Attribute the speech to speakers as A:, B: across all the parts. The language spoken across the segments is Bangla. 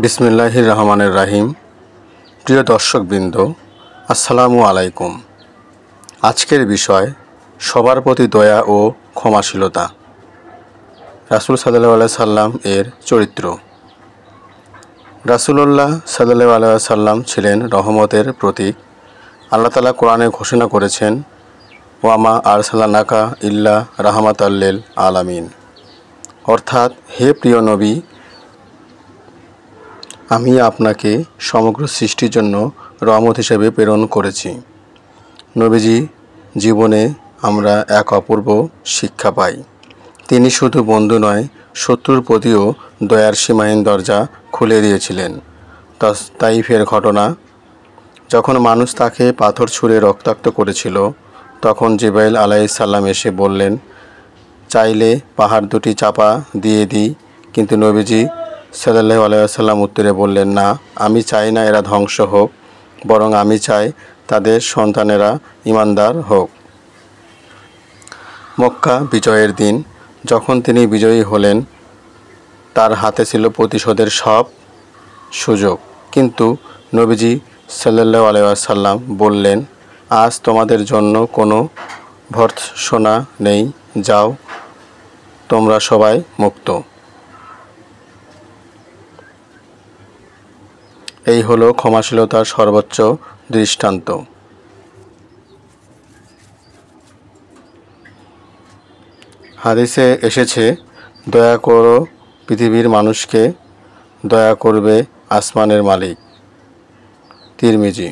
A: বিসমিল্লাহির রহমানির রাহিম। প্রিয় দর্শকবৃন্দ, আসসালামু আলাইকুম। আজকের বিষয় সবার প্রতি দয়া ও ক্ষমাশীলতা। রাসূল সাল্লাল্লাহু আলাইহি সাল্লাম এর চরিত্র। রাসূলুল্লাহ সাল্লাল্লাহু আলাইহি সাল্লাম ছিলেন রহমতের প্রতীক। আল্লাহ তাআলা কোরআনে ঘোষণা করেছেন, ওয়ামা আরসালনাকা ইল্লা রাহমাতাল লিল আলামিন, অর্থাৎ হে প্রিয় নবী, আমি আপনাকে সমগ্র সৃষ্টির জন্য রহমত হিসেবে প্রেরণ করেছি। নবীজি জীবনে আমরা এক অপূর্ব শিক্ষা পাই। তিনি শুধু বন্ধু নয়, শত্রুর প্রতিও দয়ার সীমাহীন দরজা খুলে দিয়েছিলেন। তাইফের ঘটনা, যখন মানুষ তাকে পাথর ছুঁড়ে রক্তাক্ত করেছিল, তখন জিবরাইল আলাইহিস সালাম এসে বললেন, চাইলে পাহাড় দুটি চাপা দিয়ে দিই। কিন্তু নবীজি সাল্লাল্লাহু আলাইহি ওয়াসাল্লাম উত্তরে বললেন, না, আমি চাই না এরা ধ্বংস হোক, বরং আমি চাই তাদের সন্তানেরা ঈমানদার হোক। মক্কা বিজয়ের দিন যখন তিনি বিজয়ী হলেন, তার হাতে ছিল প্রতিশোধের সব সুযোগ। কিন্তু নবীজি সাল্লাল্লাহু আলাইহি ওয়াসাল্লাম বললেন, আজ তোমাদের জন্য কোনো ভর্ৎসনা নেই, যাও, তোমরা সবাই মুক্ত। এই হলো ক্ষমাশীলতার সর্বোচ্চ দৃষ্টান্ত। হাদিসে এসেছে, দয়া করো পৃথিবীর মানুষকে, দয়া করবে আসমানের মালিক। তিরমিজি।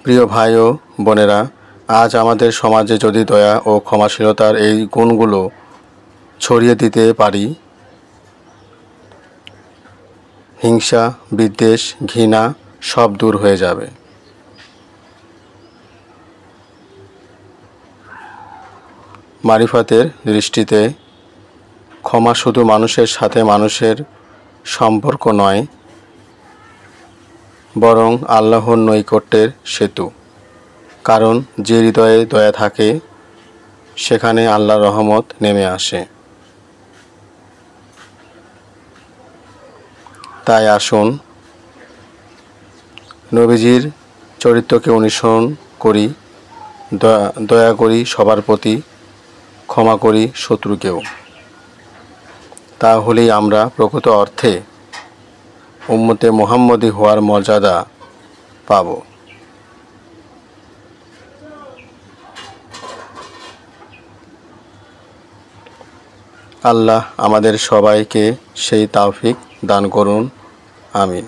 A: প্রিয় ভাই ও বোনেরা, আজ আমাদের সমাজে যদি দয়া ও ক্ষমাশীলতার এই গুণগুলো ছড়িয়ে দিতে পারি, হিংসা, বিদ্বেষ, ঘৃণা সব দূর হয়ে যাবে। মারিফাতের দৃষ্টিতে ক্ষমা শুধু মানুষের সাথে মানুষের সম্পর্ক নয়, বরং আল্লাহর নৈকট্যের সেতু। কারণ যে হৃদয়ে দয়া থাকে, সেখানে আল্লাহর রহমত নেমে আসে। তাই আসুন নবীজির চরিত্রকে অনুসরণ করি, দয়া করি সবার প্রতি, ক্ষমা করি শত্রুকেও। তাহলেই আমরা প্রকৃত অর্থে উম্মতে মুহাম্মদী হওয়ার মর্যাদা পাব। আল্লাহ আমাদের সবাইকে সেই তৌফিক দান করুন। আমিন।